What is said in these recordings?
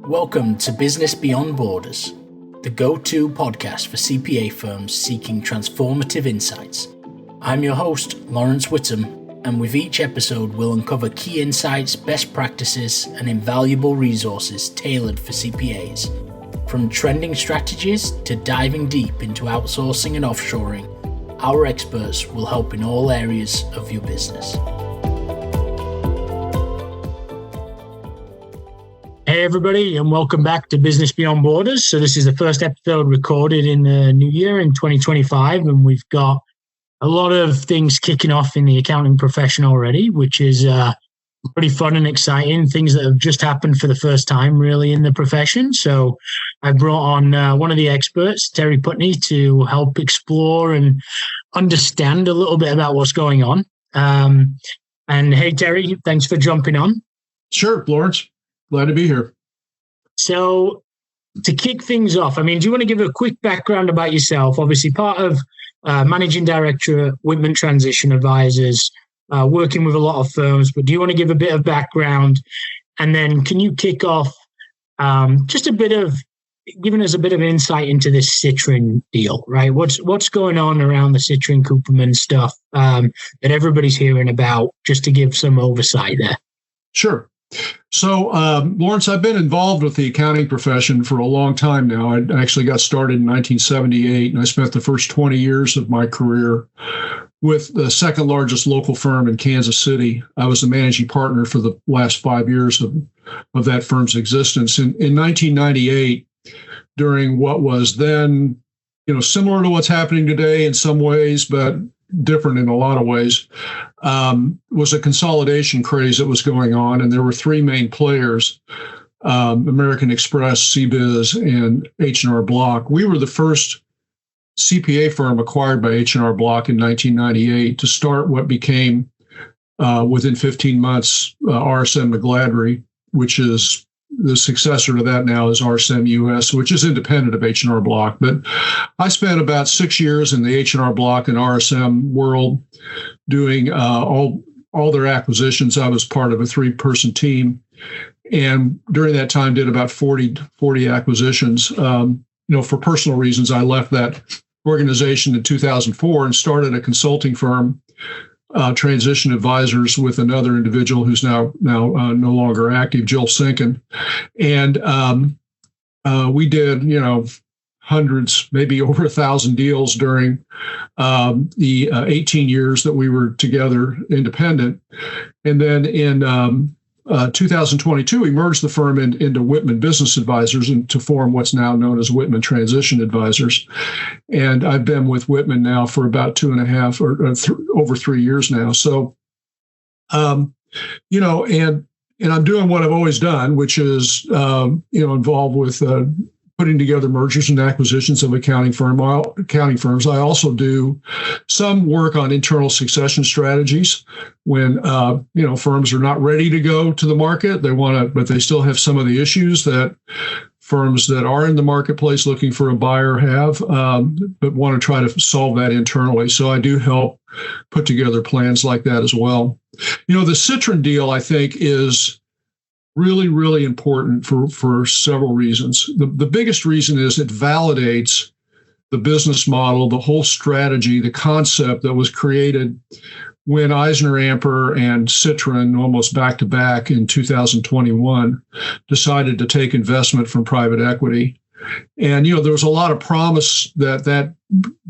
Welcome to Business Beyond Borders, the go-to podcast for CPA firms seeking transformative insights. I'm your host, Laurence Whittam, and with each episode we'll uncover key insights, best practices, and invaluable resources tailored for CPAs. From trending strategies to diving deep into outsourcing and offshoring, our experts will help in all areas of your business. Hey everybody, and welcome back to Business Beyond Borders. So this is the first episode recorded in the new year in 2025, and we've got a lot of things kicking off in the accounting profession already, which is pretty fun and exciting, things that have just happened for the first time really in the profession. So I brought on one of the experts, Terry Putney, to help explore and understand a little bit about what's going on. And hey, Terry, thanks for jumping on. Sure, Laurence. Glad to be here. So to kick things off, do you want to give a quick background about yourself? Obviously part of Managing Director at Whittam Transition Advisors, working with a lot of firms, but do you want to give a bit of background? And then can you kick off giving us a bit of insight into this Citrin deal, right? What's going on around the Citrin Cooperman stuff that everybody's hearing about, just to give some oversight there? Sure. So, Laurence, I've been involved with the accounting profession for a long time now. I actually got started in 1978, and I spent the first 20 years of my career with the second largest local firm in Kansas City. I was the managing partner for the last 5 years of that firm's existence. In 1998, during what was then, similar to what's happening today in some ways, but different in a lot of ways, was a consolidation craze that was going on. And there were three main players, American Express, CBiz, and H&R Block. We were the first CPA firm acquired by H&R Block in 1998 to start what became, within 15 months, RSM McGladrey, which is the successor to that now is RSM US, which is independent of H&R Block. But I spent about 6 years in the H&R Block and RSM world doing all their acquisitions. I was part of a 3-person team. And during that time, did about 40 acquisitions. For personal reasons, I left that organization in 2004 and started a consulting firm, Transition Advisors, with another individual who's now no longer active, Jill Sinkin. And we did, hundreds, maybe over 1,000 deals during the 18 years that we were together independent. And then in 2022, we merged the firm into Whittam Business Advisors and to form what's now known as Whittam Transition Advisors. And I've been with Whittam now for about 2.5 or over 3 years now. So, and I'm doing what I've always done, which is, involved with putting together mergers and acquisitions of accounting firms. I also do some work on internal succession strategies when firms are not ready to go to the market. They want to, but they still have some of the issues that firms that are in the marketplace looking for a buyer have, but want to try to solve that internally. So I do help put together plans like that as well. The Citrin deal, I think, is really, really important for several reasons. The biggest reason is it validates the business model, the whole strategy, the concept that was created when EisnerAmper and Citrin, almost back to back in 2021, decided to take investment from private equity. And, there was a lot of promise that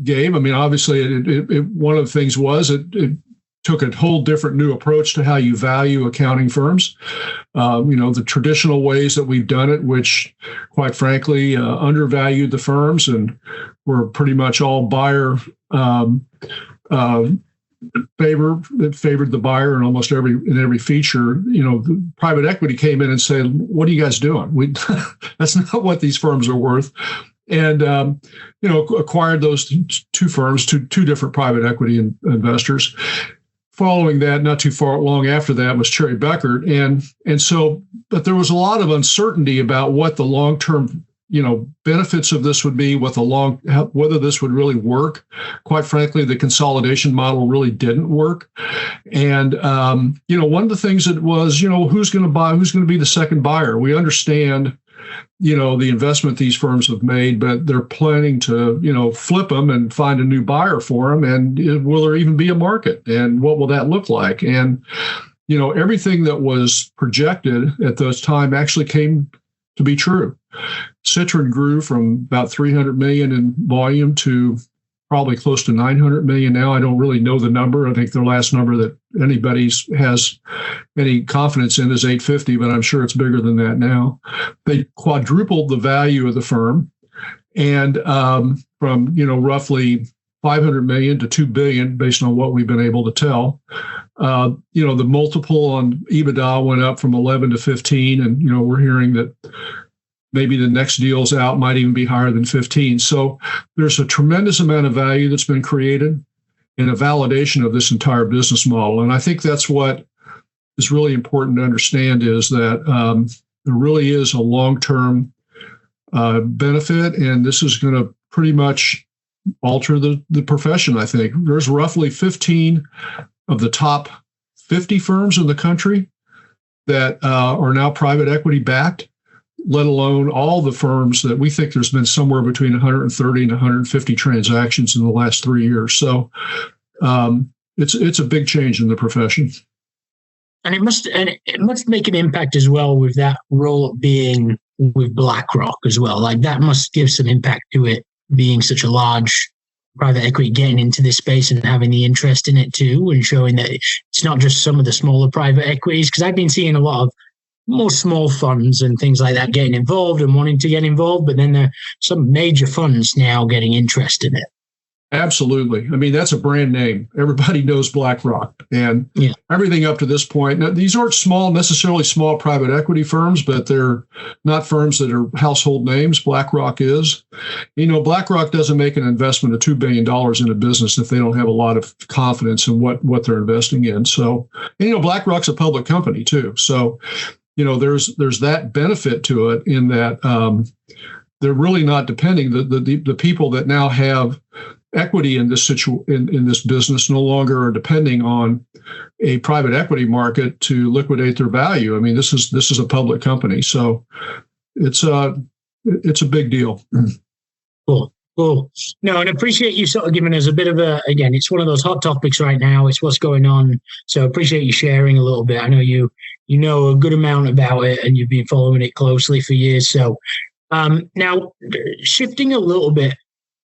gave. Obviously, one of the things was it took a whole different new approach to how you value accounting firms. The traditional ways that we've done it, which quite frankly undervalued the firms and were pretty much all buyer favored the buyer in almost every feature. The private equity came in and said, "What are you guys doing? That's not what these firms are worth." And acquired those two firms, two different private equity investors. Following that, not too long after that, was Cherry Beckert. And so, but there was a lot of uncertainty about what the long-term, benefits of this would be, whether this would really work. Quite frankly, the consolidation model really didn't work. And, one of the things that was, who's going to buy, who's going to be the second buyer? We understand the investment these firms have made, but they're planning to, flip them and find a new buyer for them. And will there even be a market? And what will that look like? And, everything that was projected at this time actually came to be true. Citrin grew from about 300 million in volume to probably close to 900 million now. I don't really know the number. I think the last number that anybody has any confidence in is 850, but I'm sure it's bigger than that now. They quadrupled the value of the firm, and from roughly 500 million to 2 billion, based on what we've been able to tell. The multiple on EBITDA went up from 11 to 15, and we're hearing that maybe the next deals out might even be higher than 15. So there's a tremendous amount of value that's been created and a validation of this entire business model. And I think that's what is really important to understand, is that there really is a long-term benefit, and this is going to pretty much alter the profession, I think. There's roughly 15 of the top 50 firms in the country that are now private equity backed, let alone all the firms that we think there's been somewhere between 130 and 150 transactions in the last 3 years. So it's a big change in the profession. And it must make an impact as well with that role being with BlackRock as well. Like that must give some impact to it being such a large private equity getting into this space and having the interest in it too, and showing that it's not just some of the smaller private equities. Because I've been seeing a lot of more small funds and things like that getting involved and wanting to get involved, but then there are some major funds now getting interest in it. Absolutely. I mean, that's a brand name. Everybody knows BlackRock, and everything up to this point. Now, these aren't necessarily small private equity firms, but they're not firms that are household names. BlackRock is. BlackRock doesn't make an investment of $2 billion in a business if they don't have a lot of confidence in what they're investing in. So, BlackRock's a public company too. So, there's that benefit to it in that they're really not depending. The people that now have equity in this in this business no longer are depending on a private equity market to liquidate their value. I mean, this is a public company, so it's a big deal. Cool. No, and appreciate you sort of giving us a bit of again, it's one of those hot topics right now. It's what's going on. So appreciate you sharing a little bit. I know you know a good amount about it, and you've been following it closely for years. So now shifting a little bit,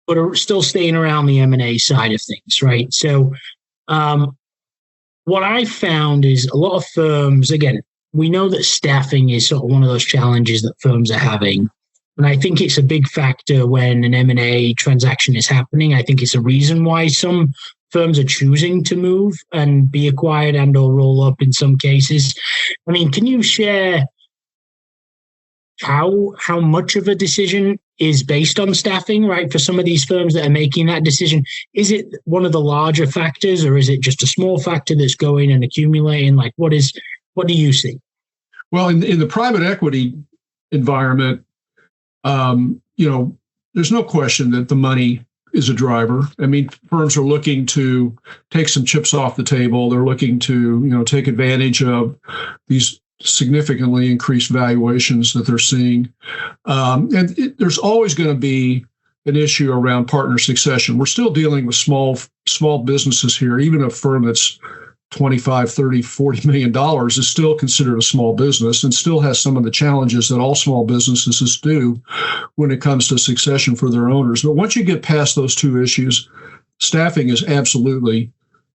but are still staying around the M&A side of things, right? So what I found is a lot of firms, again, we know that staffing is sort of one of those challenges that firms are having. And I think it's a big factor when an M&A transaction is happening. I think it's a reason why some firms are choosing to move and be acquired and or roll up in some cases. I mean, can you share how much of a decision is based on staffing, right? For some of these firms that are making that decision, is it one of the larger factors, or is it just a small factor that's going and accumulating? Like, what do you see? Well, in the private equity environment, there's no question that the money is a driver. I mean, firms are looking to take some chips off the table. They're looking to, take advantage of these significantly increased valuations that they're seeing. There's always going to be an issue around partner succession. We're still dealing with small businesses here. Even a firm that's $25, $30, $40 million is still considered a small business and still has some of the challenges that all small businesses do when it comes to succession for their owners. But once you get past those two issues, staffing is absolutely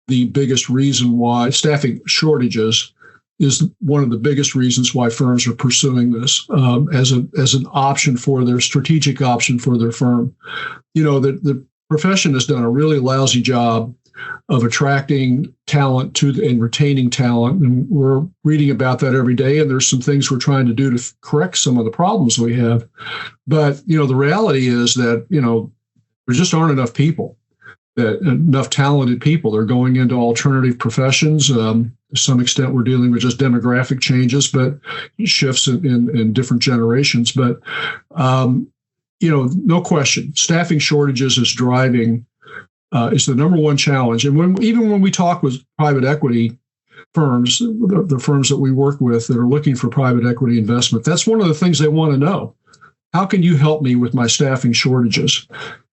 the biggest reason why. Staffing shortages is one of the biggest reasons why firms are pursuing this as an option for their strategic option for their firm. The profession has done a really lousy job of attracting talent and retaining talent, and we're reading about that every day. And there's some things we're trying to do to correct some of the problems we have. But the reality is that there just aren't enough people. Enough talented people. They're going into alternative professions. To some extent, we're dealing with just demographic changes, but shifts in different generations. But, no question, staffing shortages is driving, is the number one challenge. And even when we talk with private equity firms, the firms that we work with that are looking for private equity investment, that's one of the things they want to know. How can you help me with my staffing shortages?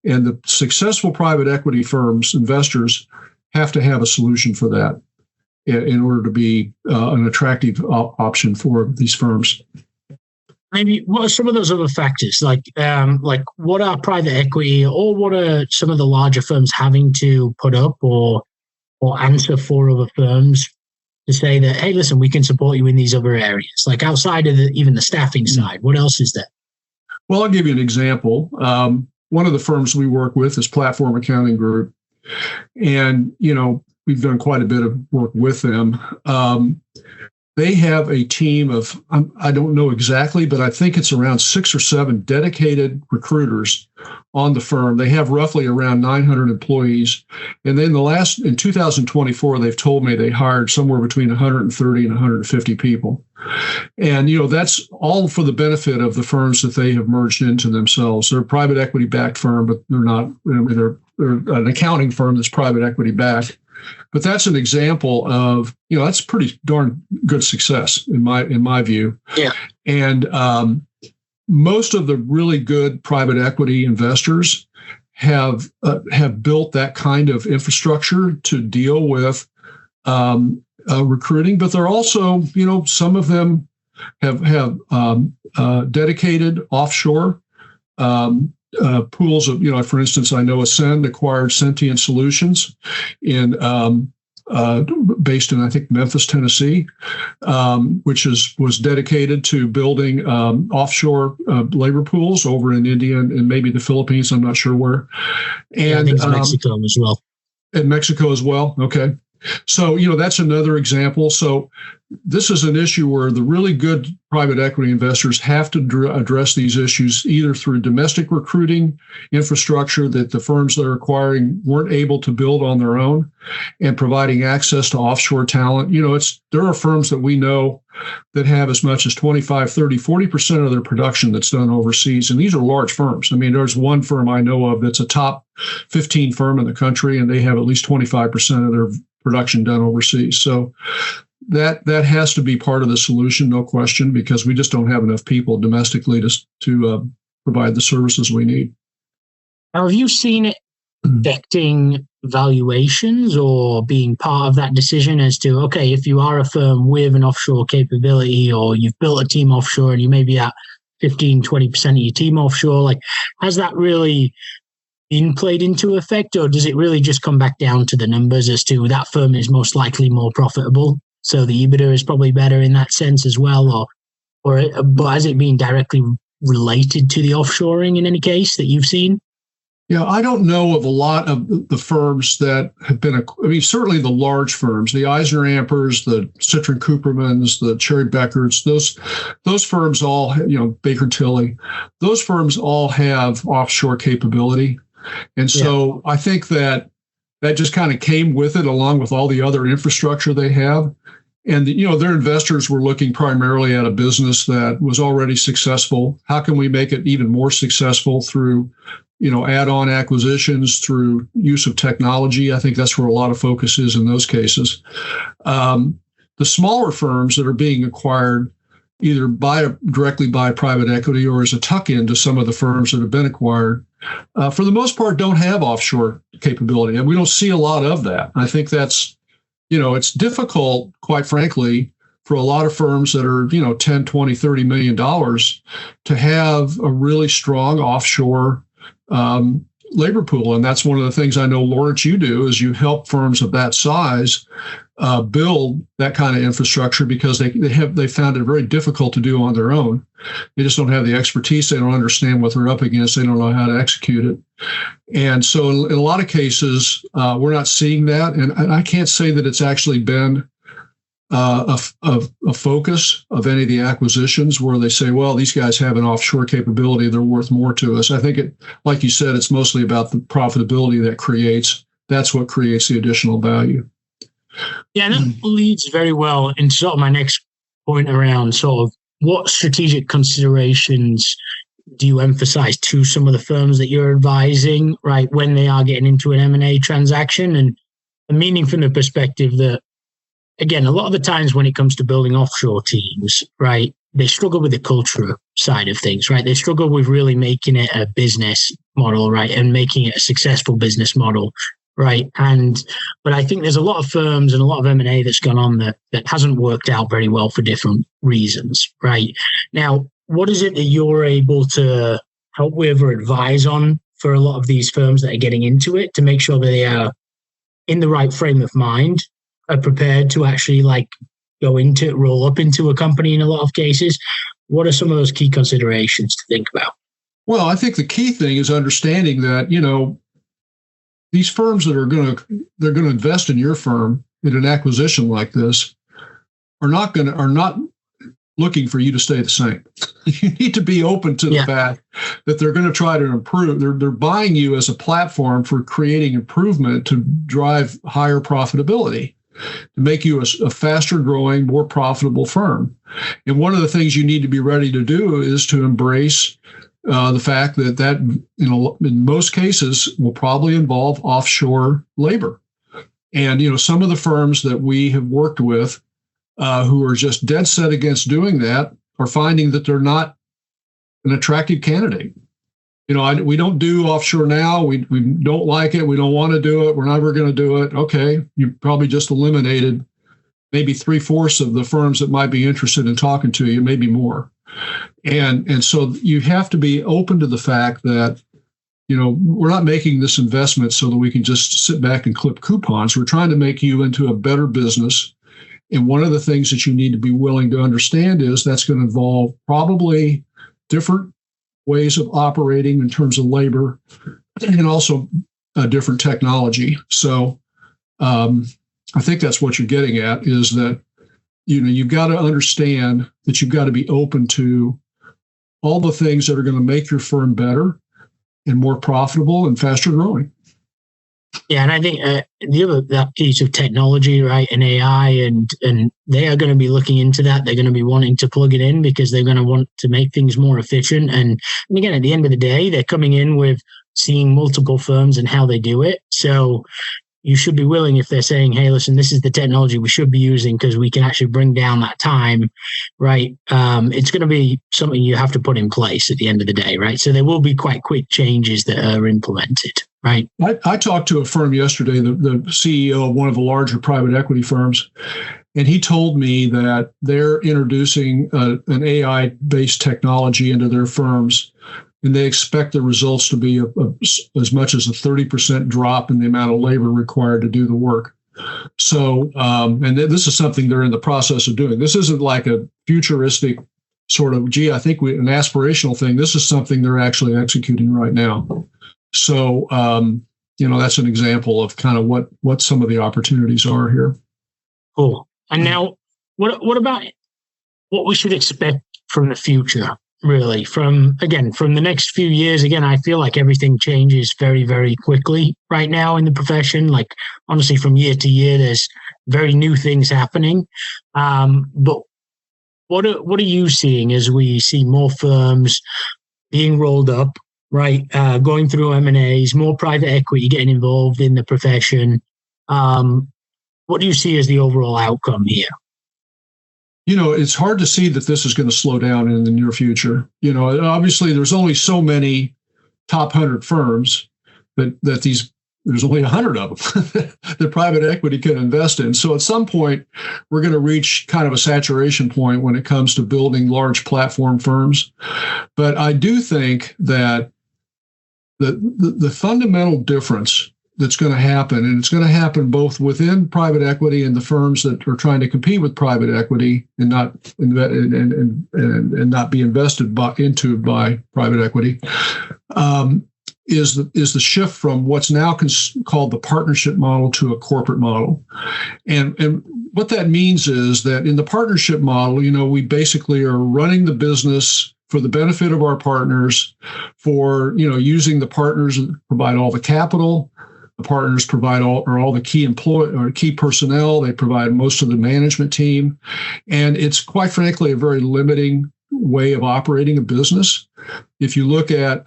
And the successful private equity firms, investors, have to have a solution for that in order to be an attractive option for these firms. Maybe what are some of those other factors? Like what are private equity, or what are some of the larger firms having to put up or answer for other firms to say that, hey, listen, we can support you in these other areas, like outside of even the staffing side? What else is there? Well, I'll give you an example. One of the firms we work with is Platform Accounting Group. And, we've done quite a bit of work with them. They have a team of, I don't know exactly, but I think it's around 6 or 7 dedicated recruiters on the firm. They have roughly around 900 employees. And then in 2024, they've told me they hired somewhere between 130 and 150 people. And, that's all for the benefit of the firms that they have merged into themselves. They're a private equity backed firm, but they're not, they're an accounting firm that's private equity backed. But that's an example of, that's pretty darn good success in my view. Yeah. And most of the really good private equity investors have built that kind of infrastructure to deal with recruiting. But they're also, some of them have dedicated offshore pools of, for instance, I know Ascend acquired Sentient Solutions based in, I think, Memphis, Tennessee, which was dedicated to building offshore labor pools over in India and maybe the Philippines. I'm not sure where. And I think it's Mexico as well. In Mexico as well. Okay. So, that's another example. So this is an issue where the really good private equity investors have to address these issues either through domestic recruiting infrastructure that the firms that are acquiring weren't able to build on their own, and providing access to offshore talent. There are firms that we know that have as much as 25, 30, 40% of their production that's done overseas. And these are large firms. I mean, there's one firm I know of that's a top 15 firm in the country, and they have at least 25% of their production done overseas. So that has to be part of the solution, no question, because we just don't have enough people domestically to provide the services we need. Now, have you seen it affecting valuations or being part of that decision as to, okay, if you are a firm with an offshore capability, or you've built a team offshore and you may be at 15, 20% of your team offshore, like, has that really been played into effect, or does it really just come back down to the numbers as to that firm is most likely more profitable, so the EBITDA is probably better in that sense as well, but has it been directly related to the offshoring in any case that you've seen? Yeah, I don't know of a lot of the firms that have been, certainly the large firms, the Eisner Ampers, the Citrin Coopermans, the Cherry Beckerts, those firms all, Baker Tilly, those firms all have offshore capability. And so I think that just kind of came with it, along with all the other infrastructure they have. And, their investors were looking primarily at a business that was already successful. How can we make it even more successful through, add-on acquisitions, through use of technology? I think that's where a lot of focus is in those cases. The smaller firms that are being acquired either directly by private equity or as a tuck-in to some of the firms that have been acquired, for the most part, don't have offshore capability. And we don't see a lot of that. I think that's, it's difficult, quite frankly, for a lot of firms that are, 10, 20, $30 million to have a really strong offshore labor pool. And that's one of the things I know, Laurence, you do, is you help firms of that size build that kind of infrastructure, because they found it very difficult to do on their own. They just don't have the expertise. They don't understand what they're up against. They don't know how to execute it. And so in a lot of cases, we're not seeing that. And I can't say that it's actually been a focus of any of the acquisitions where they say, well, these guys have an offshore capability, they're worth more to us. I think like you said, it's mostly about the profitability that's what creates the additional value. Yeah, and that leads very well into sort of my next point around sort of what strategic considerations do you emphasize to some of the firms that you're advising, right, when they are getting into an M&A transaction, and meaning from the perspective that again, a lot of the times when it comes to building offshore teams, right, they struggle with the culture side of things, right? They struggle with really making it a business model, right, and making it a successful business model, right? But I think there's a lot of firms and a lot of M&A that's gone on that hasn't worked out very well for different reasons, right? Now, what is it that you're able to help with or advise on for a lot of these firms that are getting into it to make sure that they are in the right frame of mind, are prepared to actually roll up into a company in a lot of cases? What are some of those key considerations to think about? Well, I think the key thing is understanding that, these firms that are going to invest in your firm in an acquisition like this are not looking for you to stay the same. You need to be open to the fact that they're going to try to improve. They're buying you as a platform for creating improvement to drive higher profitability, to make you a faster growing, more profitable firm. And one of the things you need to be ready to do is to embrace the fact that in most cases will probably involve offshore labor. And some of the firms that we have worked with who are just dead set against doing that are finding that they're not an attractive candidate. We don't do offshore now. We don't like it. We don't want to do it. We're never going to do it. Okay, you probably just eliminated maybe 3/4 of the firms that might be interested in talking to you, maybe more. And so you have to be open to the fact that, we're not making this investment so that we can just sit back and clip coupons. We're trying to make you into a better business. And one of the things that you need to be willing to understand is that's going to involve probably different ways of operating in terms of labor and also different technology. So I think that's what you're getting at, is that, you've got to understand that you've got to be open to all the things that are going to make your firm better and more profitable and faster growing. Yeah, and I think that piece of technology, right, and AI, and they are going to be looking into that. They're going to be wanting to plug it in because they're going to want to make things more efficient. And again, at the end of the day, they're coming in with seeing multiple firms and how they do it. So you should be willing, if they're saying, hey, listen, this is the technology we should be using because we can actually bring down that time, right? It's going to be something you have to put in place at the end of the day, right? So there will be quite quick changes that are implemented, right? I talked to a firm yesterday, the CEO of one of the larger private equity firms, and he told me that they're introducing an AI-based technology into their firms, and they expect the results to be as much as a 30% drop in the amount of labor required to do the work. So, and this is something they're in the process of doing. This isn't like a futuristic sort of, I think an aspirational thing. This is something they're actually executing right now. So, that's an example of kind of what some of the opportunities are here. Cool. And now, what about what we should expect from the future? Really, from the next few years, I feel like everything changes very, very quickly right now in the profession. Like, honestly, from year to year, there's very new things happening. But what are you seeing as we see more firms being rolled up, right? Going through M&As, more private equity getting involved in the profession. What do you see as the overall outcome here? It's hard to see that this is going to slow down in the near future. Obviously, there's only so many top 100 firms that there's only 100 of them that private equity can invest in. So at some point, we're going to reach kind of a saturation point when it comes to building large platform firms. But I do think that the fundamental difference that's going to happen, and it's going to happen both within private equity and the firms that are trying to compete with private equity and not be invested into by private equity, is the shift from what's now called the partnership model to a corporate model. And what that means is that in the partnership model, we basically are running the business for the benefit of our partners, for using the partners to provide all the capital. The partners provide all the key personnel. They provide most of the management team. And it's quite frankly a very limiting way of operating a business. If you look at,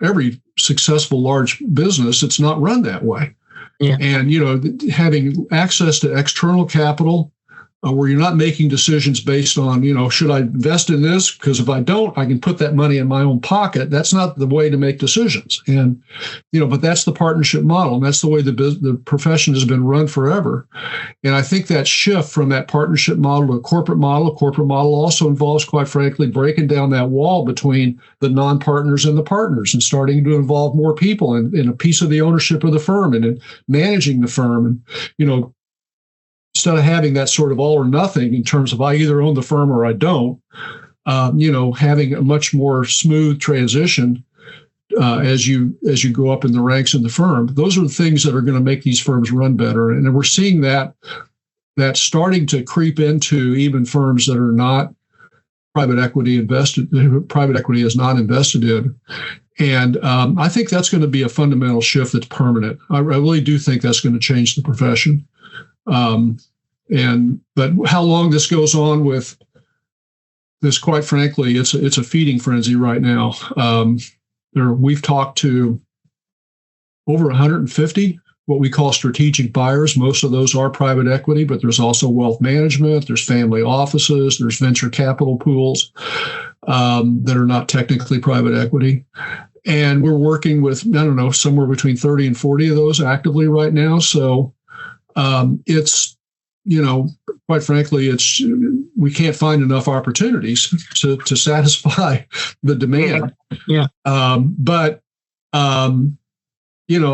every successful large business, it's not run that way. Yeah. And, having access to external capital where you're not making decisions based on, should I invest in this? Because if I don't, I can put that money in my own pocket. That's not the way to make decisions. And, but that's the partnership model. And that's the way the profession has been run forever. And I think that shift from that partnership model to a corporate model also involves, quite frankly, breaking down that wall between the non-partners and the partners and starting to involve more people in a piece of the ownership of the firm and in managing the firm. And, instead of having that sort of all or nothing in terms of I either own the firm or I don't, having a much more smooth transition as you go up in the ranks in the firm. Those are the things that are going to make these firms run better. And we're seeing that starting to creep into even firms that are not private equity is not invested in. And I think that's going to be a fundamental shift that's permanent. I really do think that's going to change the profession. But how long this goes on with this, quite frankly, it's a feeding frenzy right now. We've talked to over 150 what we call strategic buyers. Most of those are private equity, but there's also wealth management, there's family offices, there's venture capital pools that are not technically private equity. And we're working with, somewhere between 30 and 40 of those actively right now. So it's, quite frankly, we can't find enough opportunities to satisfy the demand. Yeah.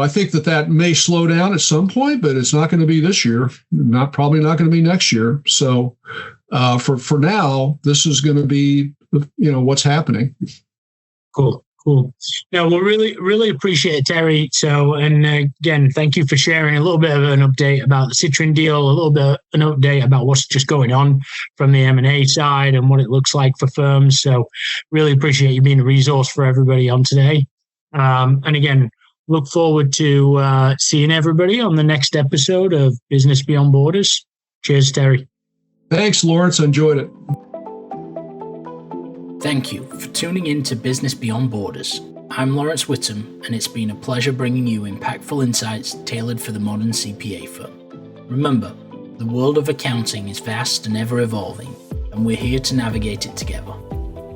I think that may slow down at some point, but it's not going to be this year. Probably not going to be next year. So for now, this is going to be, what's happening. Cool. No, we'll really appreciate it, Terry. So, and again, thank you for sharing a little bit of an update about the Citrin deal, a little bit an update about what's just going on from the M&A side and what it looks like for firms. So really appreciate you being a resource for everybody on today. And again, look forward to seeing everybody on the next episode of Business Beyond Borders. Cheers, Terry. Thanks, Laurence. I enjoyed it. Thank you for tuning in to Business Beyond Borders. I'm Laurence Whittam, and it's been a pleasure bringing you impactful insights tailored for the modern CPA firm. Remember, the world of accounting is vast and ever evolving, and we're here to navigate it together.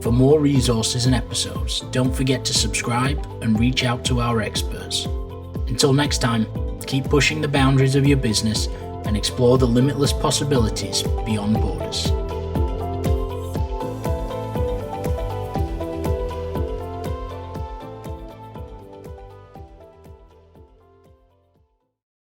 For more resources and episodes, don't forget to subscribe and reach out to our experts. Until next time, keep pushing the boundaries of your business and explore the limitless possibilities beyond borders.